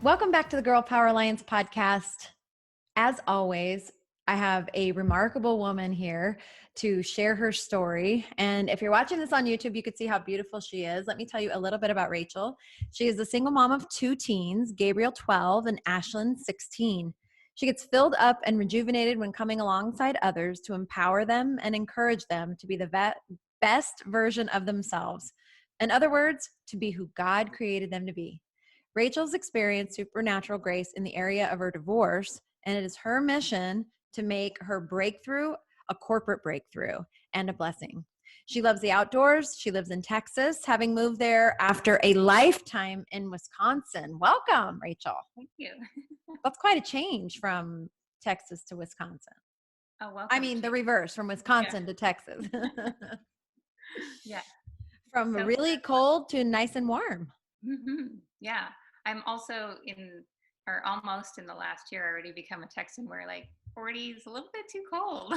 Welcome back to the Girl Power Alliance podcast. As always, I have a remarkable woman here to share her story. And if you're watching this on YouTube, you could see how beautiful she is. Let me tell you a little bit about Rachel. She is a single mom of two teens, Gabriel 12 and Ashlynn 16. She gets filled up and rejuvenated when coming alongside others to empower them and encourage them to be the best version of themselves. In other words, to be who God created them to be. Rachel's experienced supernatural grace in the area of her divorce, and it is her mission to make her breakthrough a corporate breakthrough and a blessing. She loves the outdoors. She lives in Texas, having moved there after a lifetime in Wisconsin. Welcome, Rachel. Thank you. That's quite a change from Texas to Wisconsin. Oh, welcome. I mean, the reverse, from Wisconsin to Texas. Yeah. From So, really cold to nice and warm. yeah. I'm also or almost in the last year, already become a Texan where like 40 is a little bit too cold.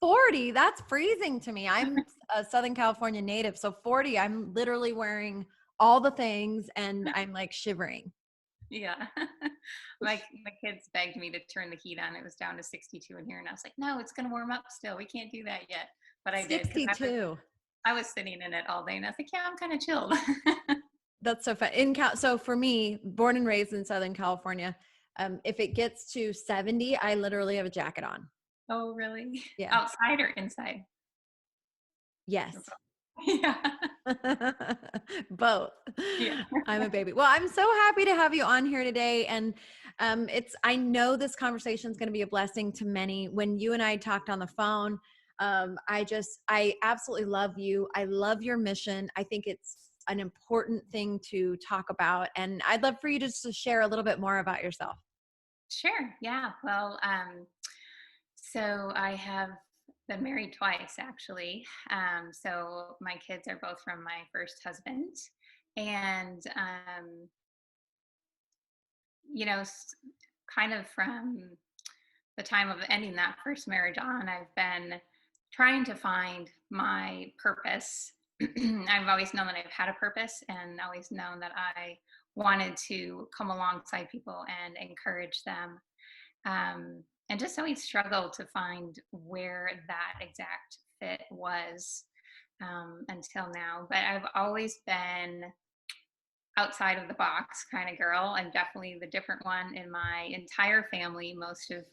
40, that's freezing to me. I'm a Southern California native. So 40, I'm literally wearing all the things and I'm like shivering. Yeah. My kids begged me to turn the heat on. It was down to 62 in here. And I was like, no, it's going to warm up still. We can't do that yet. But I did because 62. I was sitting in it all day and I was like, yeah, I'm kind of chilled. That's so fun. So for me, born and raised in Southern California, if it gets to 70, I literally have a jacket on. Oh, really? Yeah. Outside or inside? Yes. Yeah. Both. Yeah. I'm a baby. Well, I'm so happy to have you on here today. And I know this conversation is going to be a blessing to many. When you and I talked on the phone, I absolutely love you. I love your mission. I think it's an important thing to talk about. And I'd love for you just to share a little bit more about yourself. Sure. Yeah. Well, so I have been married twice, actually. So my kids are both from my first husband, and you know, kind of from the time of ending that first marriage on, I've been trying to find my purpose. I've always known that I've had a purpose, and always known that I wanted to come alongside people and encourage them. And just always struggled to find where that exact fit was until now. But I've always been outside of the box kind of girl. I'm definitely the different one in my entire family. Most of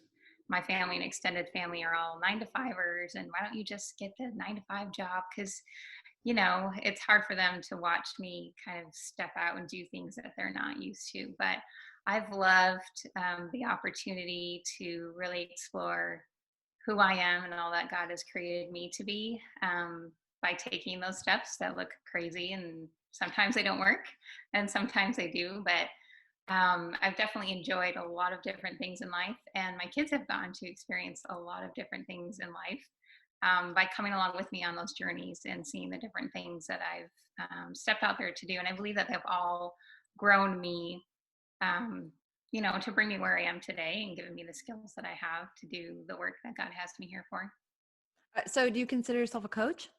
my family and extended family are all 9-to-5ers, and why don't you just get the 9-to-5 job? Because it's hard for them to watch me kind of step out and do things that they're not used to. But I've loved the opportunity to really explore who I am and all that God has created me to be by taking those steps that look crazy, and sometimes they don't work and sometimes they do. But I've definitely enjoyed a lot of different things in life, and my kids have gotten to experience a lot of different things in life by coming along with me on those journeys and seeing the different things that I've stepped out there to do. And I believe that they've all grown me, to bring me where I am today and given me the skills that I have to do the work that God has me here for. So do you consider yourself a coach?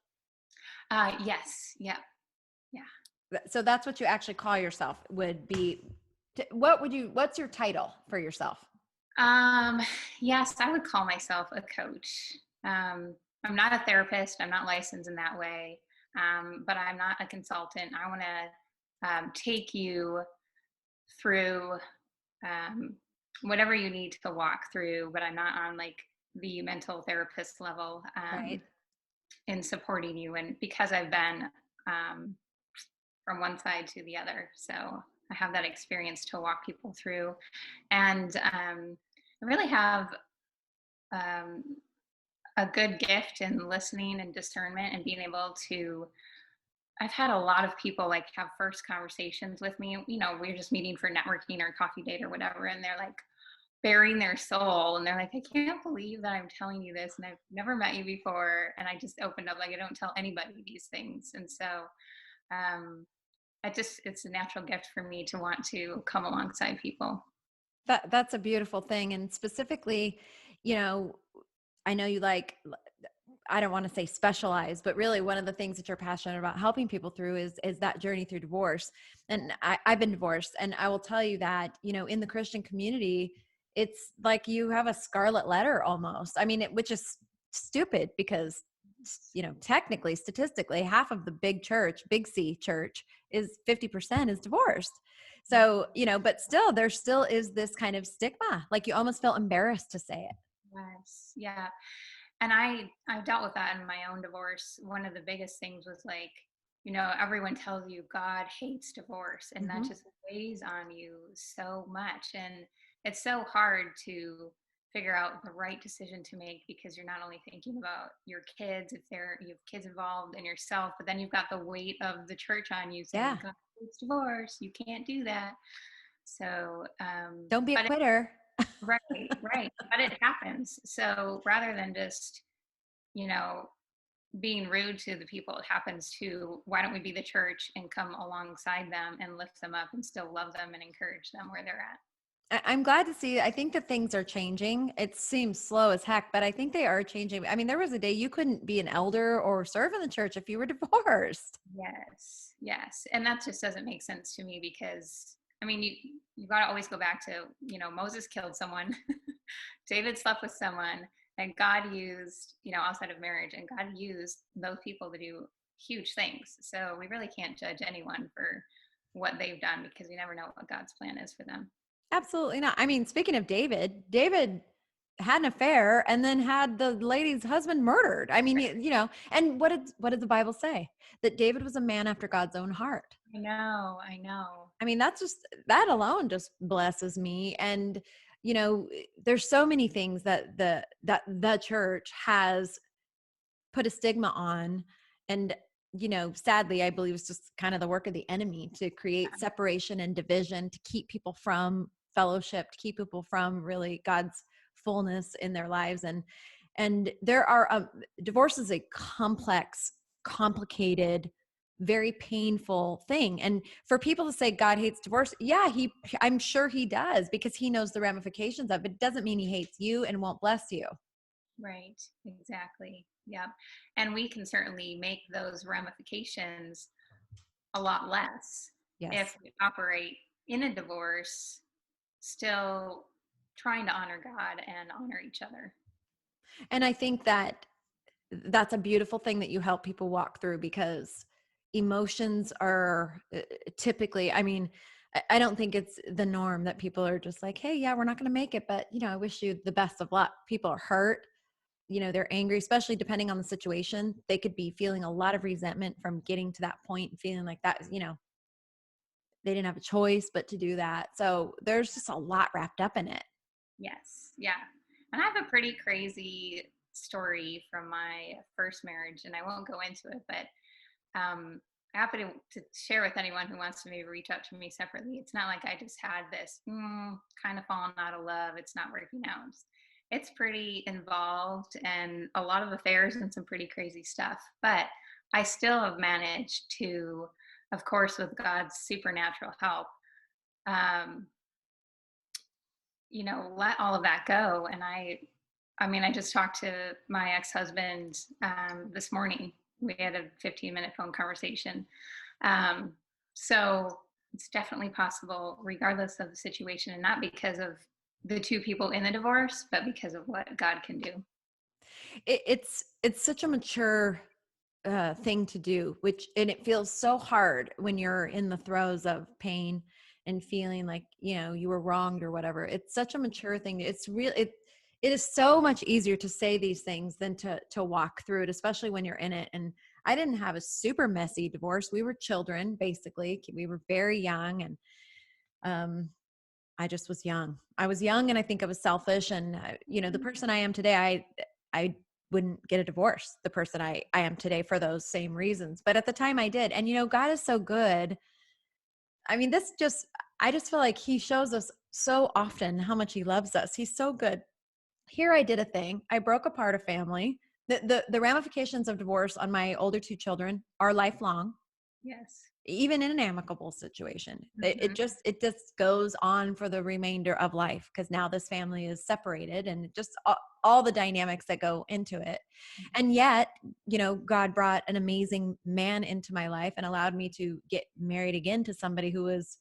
Yes. Yeah. Yeah. So that's what you actually call yourself what's your title for yourself? Yes, I would call myself a coach. I'm not a therapist. I'm not licensed in that way. But I'm not a consultant. I want to take you through whatever you need to walk through, but I'm not on like the mental therapist level Right. in supporting you. And because I've been from one side to the other, so I have that experience to walk people through. And I really have a good gift in listening and discernment and being able to. I've had a lot of people like have first conversations with me. We're just meeting for networking or coffee date or whatever, and they're like bearing their soul, and they're like, I can't believe that I'm telling you this, and I've never met you before, and I just opened up, like I don't tell anybody these things. And so it's a natural gift for me to want to come alongside people. That's a beautiful thing. And specifically, I know you like I don't want to say specialized, but really one of the things that you're passionate about helping people through is that journey through divorce. And I've been divorced, and I will tell you that, in the Christian community, it's like you have a scarlet letter almost. I mean, which is stupid because, technically, statistically, half of the big C church is 50% is divorced. So, but still, there still is this kind of stigma. Like you almost feel embarrassed to say it. Yes. Yeah. And I dealt with that in my own divorce. One of the biggest things was like, everyone tells you God hates divorce, and that Hmm. just weighs on you so much. And it's so hard to figure out the right decision to make, because you're not only thinking about your kids, if you have kids involved, and yourself, but then you've got the weight of the church on you saying Yeah. God hates divorce, you can't do that. So Don't be a but quitter. right, right. But it happens. So rather than just, you know, being rude to the people it happens to, why don't we be the church and come alongside them and lift them up and still love them and encourage them where they're at? I'm glad to see. I think that things are changing. It seems slow as heck, but I think they are changing. I mean, there was a day you couldn't be an elder or serve in the church if you were divorced. Yes, yes. And that just doesn't make sense to me, because I mean, you got to always go back to, Moses killed someone, David slept with someone, and God used, outside of marriage, and God used those people to do huge things. So we really can't judge anyone for what they've done, because we never know what God's plan is for them. Absolutely not. I mean, speaking of David had an affair and then had the lady's husband murdered. I mean, and what did the Bible say? That David was a man after God's own heart. I know, I know. I mean, that alone just blesses me. And, there's so many things that the church has put a stigma on. And, sadly, I believe it's just kind of the work of the enemy to create separation and division, to keep people from fellowship, to keep people from really God's fullness in their lives. And there are, divorce is a complex, complicated, very painful thing. And for people to say God hates divorce, yeah, I'm sure he does, because he knows the ramifications of it. It doesn't mean he hates you and won't bless you. Right, exactly. Yeah. And we can certainly make those ramifications a lot less if Yes. we operate in a divorce still trying to honor God and honor each other. And I think that that's a beautiful thing that you help people walk through, because emotions are typically, I mean, I don't think it's the norm that people are just like, hey, yeah, we're not going to make it, but I wish you the best of luck. People are hurt, they're angry, especially depending on the situation. They could be feeling a lot of resentment from getting to that point and feeling like that, they didn't have a choice but to do that. So there's just a lot wrapped up in it. Yes. Yeah. And I have a pretty crazy story from my first marriage, and I won't go into it, but happy to share with anyone who wants to maybe reach out to me separately. It's not like I just had this kind of falling out of love. It's not working out. It's pretty involved and a lot of affairs and some pretty crazy stuff. But I still have managed to, of course, with God's supernatural help, um, let all of that go. And I mean, I just talked to my ex-husband this morning. We had a 15-minute phone conversation. Um, so it's definitely possible, regardless of the situation, and not because of the two people in the divorce, but because of what God can do. It's such a mature thing to do, and it feels so hard when you're in the throes of pain and feeling like you were wronged or whatever. It's such a mature thing. It is so much easier to say these things than to walk through it, especially when you're in it. And I didn't have a super messy divorce. We were children, basically. We were very young, and I just was young. I was young, and I think I was selfish. And the person I am today, I wouldn't get a divorce. The person I am today for those same reasons. But at the time, I did. And God is so good. I mean, I just feel like He shows us so often how much He loves us. He's so good. Here, I did a thing. I broke apart a family. The ramifications of divorce on my older two children are lifelong. Yes. even in an amicable situation. Hmm. It just goes on for the remainder of life, because now this family is separated, and just all the dynamics that go into it. And yet, God brought an amazing man into my life and allowed me to get married again to somebody who was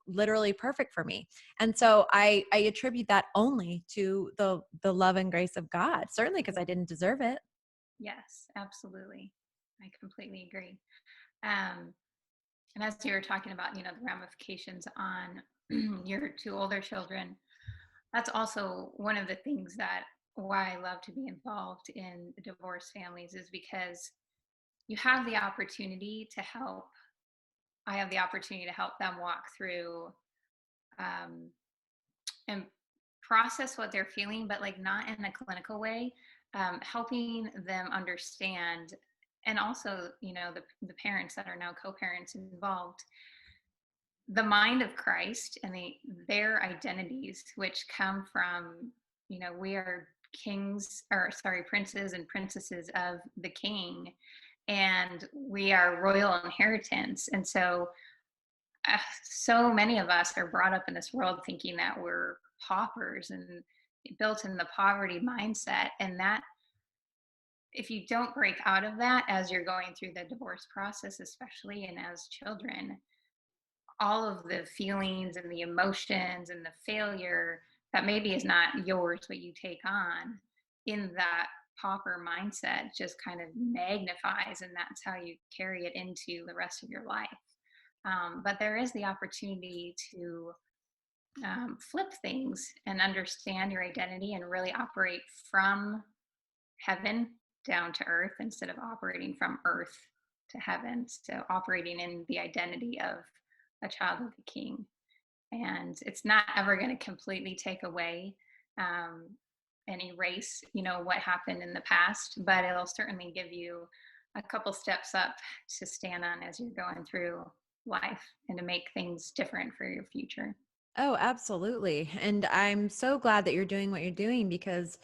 literally perfect for me. And so I attribute that only to the love and grace of God, certainly because I didn't deserve it. Yes, absolutely. I completely agree. Um, and as you were talking about, the ramifications on your two older children, that's also one of the things that why I love to be involved in divorced families is because you have the opportunity to help. I have the opportunity to help them walk through um, and process what they're feeling, but like not in a clinical way, helping them understand. And also, the parents that are now co-parents involved, the mind of Christ and their identities, which come from, we are kings, or sorry, princes and princesses of the king, and we are royal inheritance. And so, so many of us are brought up in this world thinking that we're paupers and built in the poverty mindset. And that, if you don't break out of that as you're going through the divorce process, especially, and as children, all of the feelings and the emotions and the failure that maybe is not yours, but you take on in that pauper mindset just kind of magnifies, and that's how you carry it into the rest of your life. But there is the opportunity to flip things and understand your identity and really operate from heaven down to earth instead of operating from earth to heaven. So operating in the identity of a child of the king. And it's not ever going to completely take away um, and erase, what happened in the past, but it'll certainly give you a couple steps up to stand on as you're going through life and to make things different for your future. Oh, absolutely. And I'm so glad that you're doing what you're doing, because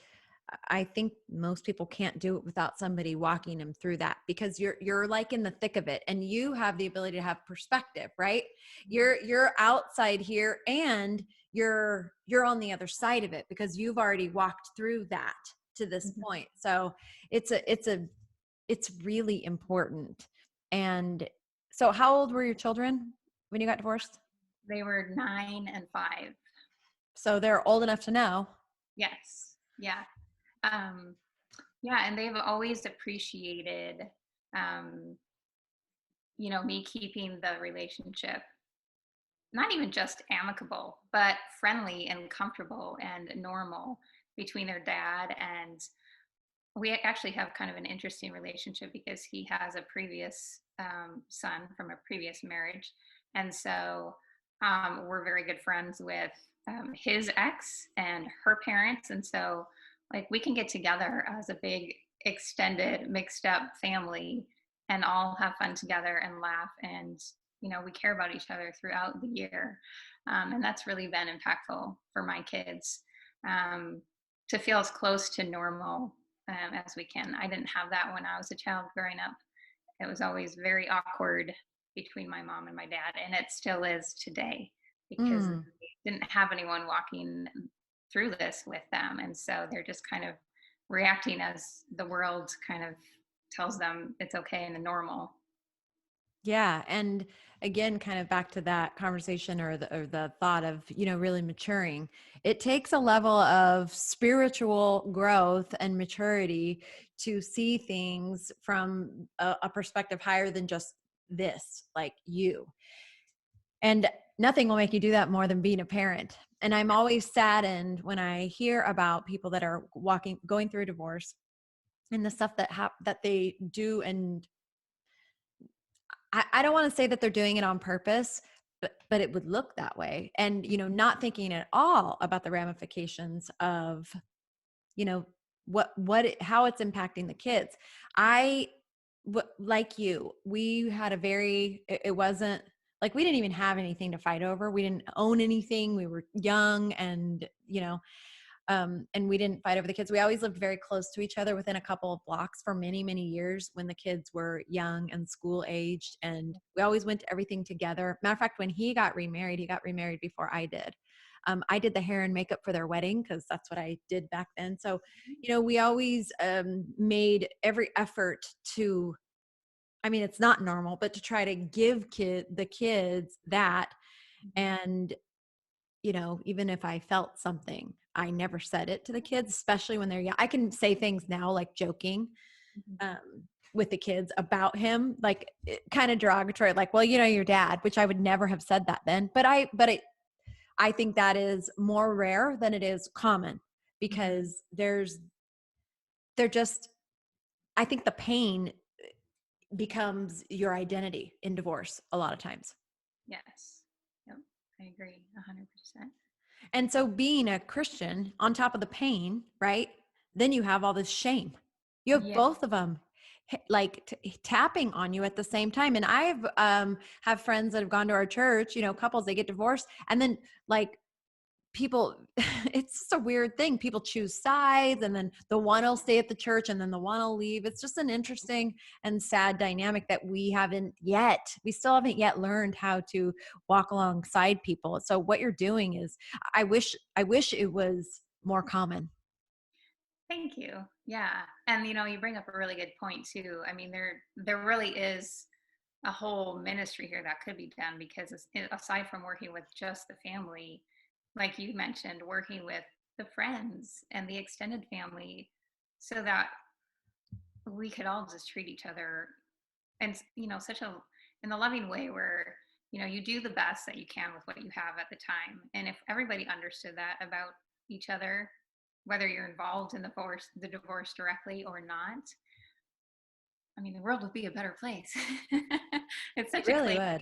I think most people can't do it without somebody walking them through that, because you're like in the thick of it, and you have the ability to have perspective, right? You're outside here, and you're on the other side of it because you've already walked through that to this Mhm. point. So it's really important. And so how old were your children when you got divorced? They were 9 and 5. So they're old enough to know. Yes. Yeah. Um, yeah. And they've always appreciated, um, me keeping the relationship not even just amicable, but friendly and comfortable and normal between their dad. And we actually have kind of an interesting relationship because he has a previous son from a previous marriage. And so we're very good friends with his ex and her parents. And so, like, we can get together as a big, extended, mixed up family and all have fun together and laugh. And, we care about each other throughout the year. And that's really been impactful for my kids, um, to feel as close to normal as we can. I didn't have that when I was a child growing up. It was always very awkward between my mom and my dad, and it still is today because Mm. they didn't have anyone walking through this with them. And so they're just kind of reacting as the world kind of tells them it's okay and the normal. Yeah. And again, kind of back to that conversation, or the thought of, really maturing. It takes a level of spiritual growth and maturity to see things from a perspective higher than just this, like you. And nothing will make you do that more than being a parent. And I'm always saddened when I hear about people that are going through a divorce, and the stuff that they do. And I don't want to say that they're doing it on purpose, but it would look that way. And, not thinking at all about the ramifications of, you know, how it's impacting the kids. Like you, we had it wasn't like we didn't even have anything to fight over. We didn't own anything. We were young, and, And we didn't fight over the kids. We always lived very close to each other within a couple of blocks for many, many years when the kids were young and school aged. And we always went to everything together. Matter of fact, when he got remarried before I did. I did the hair and makeup for their wedding because that's what I did back then. So, we always made every effort to, I mean, it's not normal, but to try to give the kids that. And, even if I felt something, I never said it to the kids, especially when they're young. I can say things now, like joking with the kids about him, like kind of derogatory, like, well, your dad, which I would never have said that then. But I think that is more rare than it is common because they're just, I think the pain becomes your identity in divorce a lot of times. Yes. Yep. I agree 100%. And so being a Christian on top of the pain, right? Then you have all this shame. You have Yeah. both of them like tapping on you at the same time. And I've have friends that have gone to our church, couples, they get divorced and then like people, it's just a weird thing. People choose sides and then the one will stay at the church and then the one will leave. It's just an interesting and sad dynamic that we still haven't yet learned how to walk alongside people. So what you're doing is, I wish it was more common. Thank you. Yeah. And you bring up a really good point too. I mean, there really is a whole ministry here that could be done because aside from working with just the family, like you mentioned, working with the friends and the extended family so that we could all just treat each other and such a in a loving way where you do the best that you can with what you have at the time. And if everybody understood that about each other, whether you're involved in the divorce directly or not, I mean, the world would be a better place. It's It such a really would.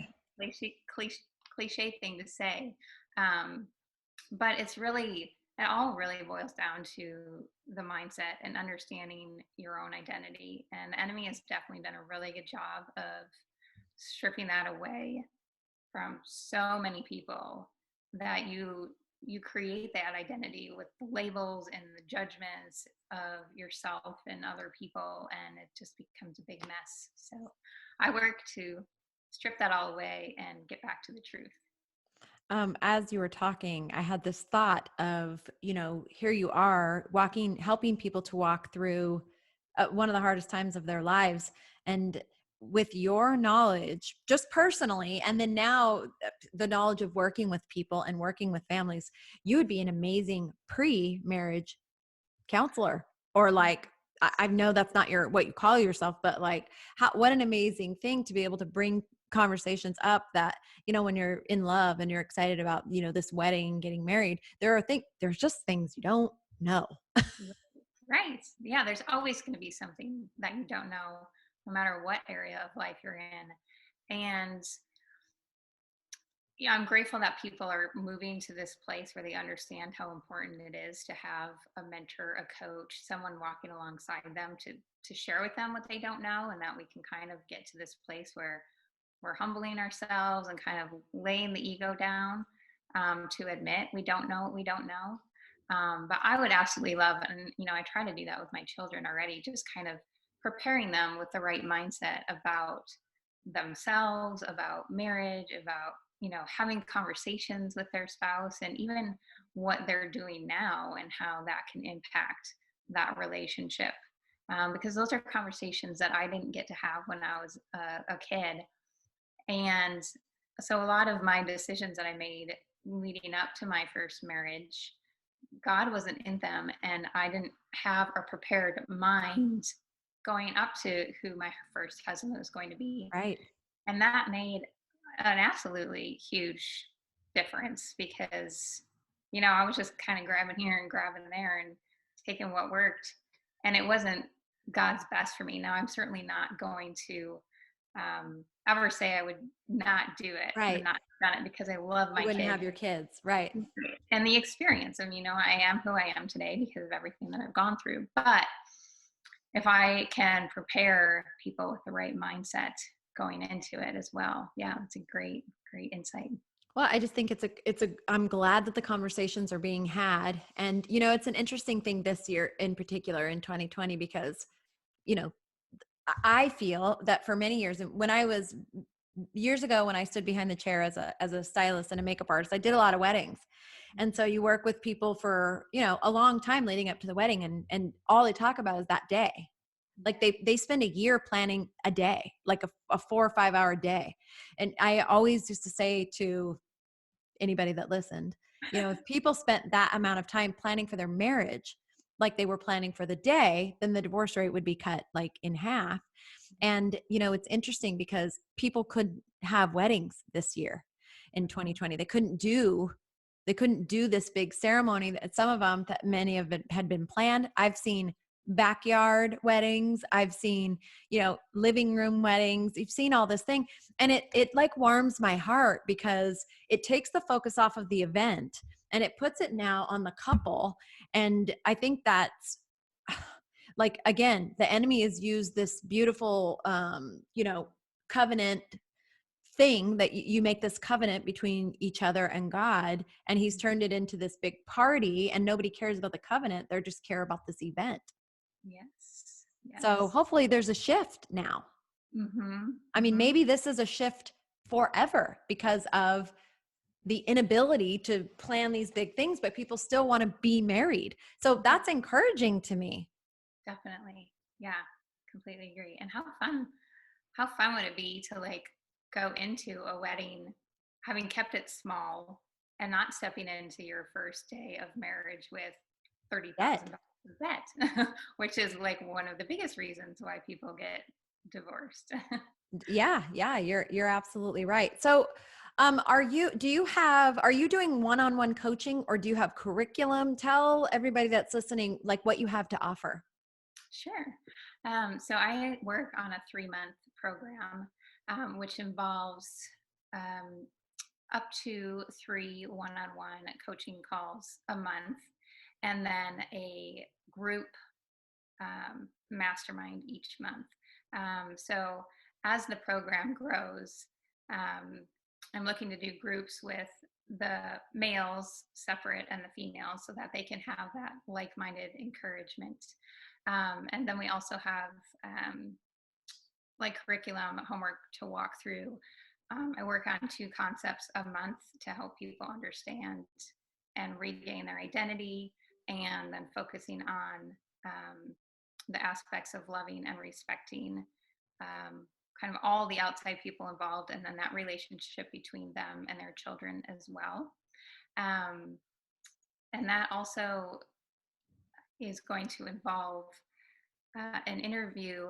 cliche thing to say, um, but it all really boils down to the mindset and understanding your own identity. And the enemy has definitely done a really good job of stripping that away from so many people, that you create that identity with the labels and the judgments of yourself and other people, and it just becomes a big mess. So I work to strip that all away and get back to the truth. As you were talking, I had this thought of, here you are helping people to walk through one of the hardest times of their lives. And with your knowledge, just personally, and then now the knowledge of working with people and working with families, you would be an amazing pre-marriage counselor. Or like, I know that's not what you call yourself, but like what an amazing thing to be able to bring conversations up that, when you're in love and you're excited about, this wedding, getting married, there's just things you don't know. Right. Yeah, there's always going to be something that you don't know, no matter what area of life you're in. And yeah, I'm grateful that people are moving to this place where they understand how important it is to have a mentor, a coach, someone walking alongside them to share with them what they don't know, and that we can kind of get to this place where we're humbling ourselves and kind of laying the ego down, to admit we don't know what we don't know. But I would absolutely love, and I try to do that with my children already, just kind of preparing them with the right mindset about themselves, about marriage, about having conversations with their spouse, and even what they're doing now and how that can impact that relationship. Because those are conversations that I didn't get to have when I was a kid. And so a lot of my decisions that I made leading up to my first marriage, God wasn't in them, and I didn't have a prepared mind going up to who my first husband was going to be. Right. And that made an absolutely huge difference because, I was just kind of grabbing here and grabbing there and taking what worked. And it wasn't God's best for me. Now, I'm certainly not going to ever say I would not do it and Right. not done it because I love You my wouldn't kids have your kids. Right. and the experience. And, I am who I am today because of everything that I've gone through. But if I can prepare people with the right mindset going into it as well. Yeah, it's a great insight. Well, I just think I'm glad that the conversations are being had. And, it's an interesting thing this year in particular in 2020, because, you know, I feel that for many years, and when I was years ago, when I stood behind the chair as a stylist and a makeup artist, I did a lot of weddings. And so you work with people for, a long time leading up to the wedding, and all they talk about is that day. Like they spend a year planning a day, like a 4 or 5 hour day. And I always used to say to anybody that listened, if people spent that amount of time planning for their marriage, like they were planning for the day, then the divorce rate would be cut like in half. And, it's interesting because people could have weddings this year in 2020. They couldn't do this big ceremony that some of them, that many of it had been planned. I've seen backyard weddings. I've seen, living room weddings. You've seen all this thing. And it like warms my heart, because it takes the focus off of the event and it puts it now on the couple. And I think that's, like, again, the enemy has used this beautiful, covenant thing that you make this covenant between each other and God, and he's turned it into this big party, and nobody cares about the covenant. They just care about this event. Yes. So Yes. hopefully there's a shift now. Mm-hmm. I mean, Mm-hmm. maybe this is a shift forever because of the inability to plan these big things, but people still want to be married. So that's encouraging to me. Definitely. Yeah, completely agree. And how fun would it be to like go into a wedding having kept it small and not stepping into your first day of marriage with Dead. $30,000 of debt, which is like one of the biggest reasons why people get divorced. Yeah, you're absolutely right. So, are you doing one-on-one coaching, or do you have curriculum? Tell everybody that's listening, like, what you have to offer. Sure. So I work on a 3-month program, which involves um, up to 3 one-on-one coaching calls a month, and then a group mastermind each month. So as the program grows, um, I'm looking to do groups with the males separate and the females so that they can have that like-minded encouragement. And then we also have like curriculum homework to walk through. I work on 2 concepts a month to help people understand and regain their identity, and then focusing on the aspects of loving and respecting kind of all the outside people involved, and then that relationship between them and their children as well. Um, and that also is going to involve an interview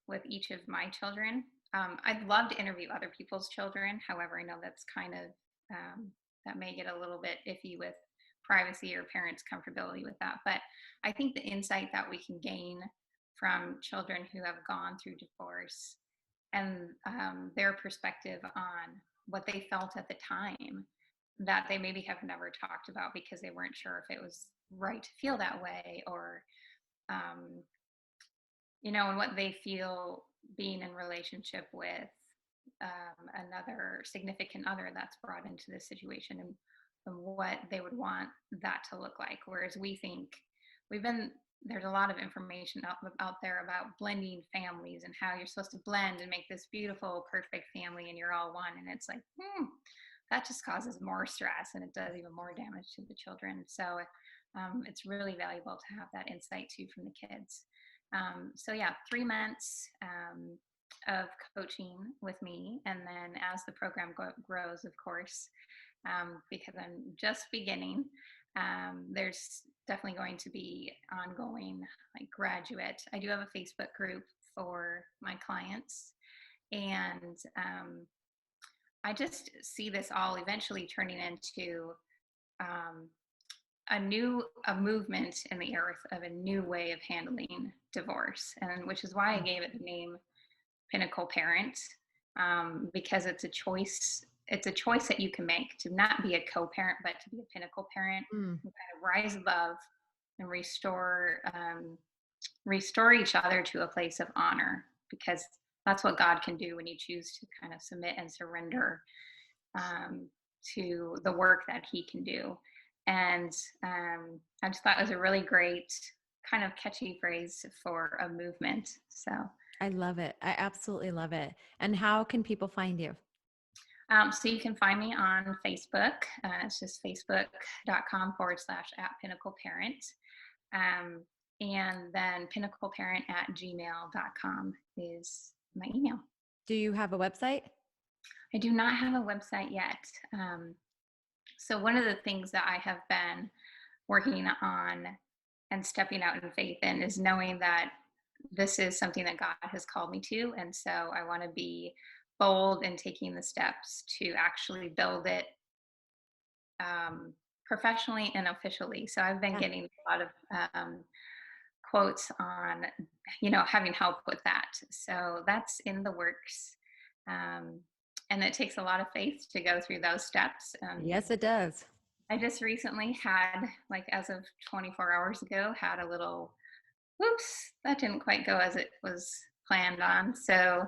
with each of my children. I'd love to interview other people's children. However, I know that's kind of, that may get a little bit iffy with privacy or parents' comfortability with that. But I think the insight that we can gain from children who have gone through divorce, and their perspective on what they felt at the time that they maybe have never talked about because they weren't sure if it was right to feel that way, or um, and what they feel being in relationship with another significant other that's brought into this situation, and what they would want that to look like. Whereas we think there's a lot of information out there about blending families and how you're supposed to blend and make this beautiful, perfect family and you're all one. And it's like, that just causes more stress and it does even more damage to the children. So it's really valuable to have that insight too from the kids. So yeah, 3 months of coaching with me. And then as the program grows, of course, because I'm just beginning, there's definitely going to be ongoing, like, graduate. I do have a Facebook group for my clients. And I just see this all eventually turning into um, a movement in the earth of a new way of handling divorce, and which is why I gave it the name Pinnacle Parent, because it's a choice. It's a choice that you can make to not be a co-parent, but to be a pinnacle parent, Mm. who kind of rise above and restore each other to a place of honor, because that's what God can do when you choose to kind of submit and surrender to the work that he can do. And I just thought it was a really great kind of catchy phrase for a movement. So, I love it. I absolutely love it. And how can people find you? so you can find me on Facebook. It's just facebook.com/at Pinnacle Parent. Um, and then pinnacleparent@gmail.com is my email. Do you have a website? I do not have a website yet. So one of the things that I have been working on and stepping out in faith in is knowing that this is something that God has called me to. And so I want to be bold in taking the steps to actually build it professionally and officially. So I've been Yeah. getting a lot of quotes on, having help with that. So that's in the works. Um, and it takes a lot of faith to go through those steps. Yes, it does. I just recently had, like, as of 24 hours ago, had a little, whoops, that didn't quite go as it was planned on. So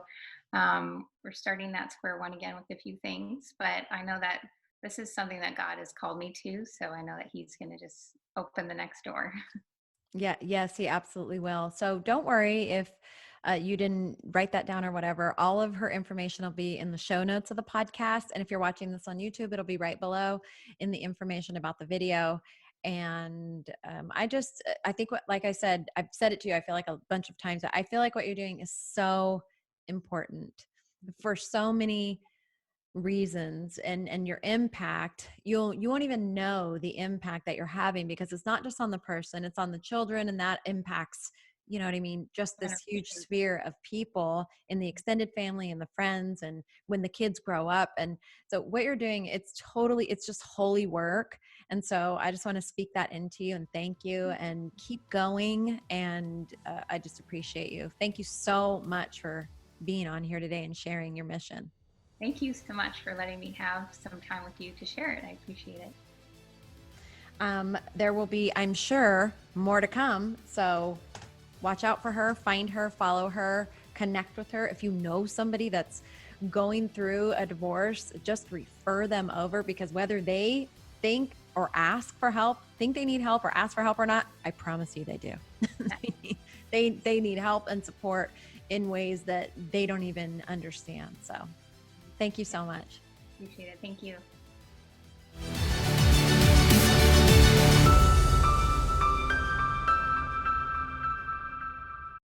we're starting at square one again with a few things, but I know that this is something that God has called me to. So I know that He's going to just open the next door. Yeah, yes, he absolutely will. So don't worry if you didn't write that down or whatever. All of her information will be in the show notes of the podcast. And if you're watching this on YouTube, it'll be right below in the information about the video. And I think like I said, I've said it to you, I feel like a bunch of times, I feel like what you're doing is so important for so many reasons, and your impact, you won't even know the impact that you're having, because it's not just on the person, it's on the children, and that impacts, you know what I mean, just this huge 100%. sphere of people in the extended family and the friends, and when the kids grow up. And so what you're doing, it's just holy work. And so I just want to speak that into you and thank you, and keep going. And I just appreciate you. Thank you so much for being on here today and sharing your mission. Thank you so much for letting me have some time with you to share it. I appreciate it. There will be, I'm sure, more to come. So watch out for her, find her, follow her, connect with her. If you know somebody that's going through a divorce, just refer them over, because whether they think or ask for help, think they need help or ask for help or not, I promise you they do. They need help and support in ways that they don't even understand. So thank you so much. Appreciate it. Thank you.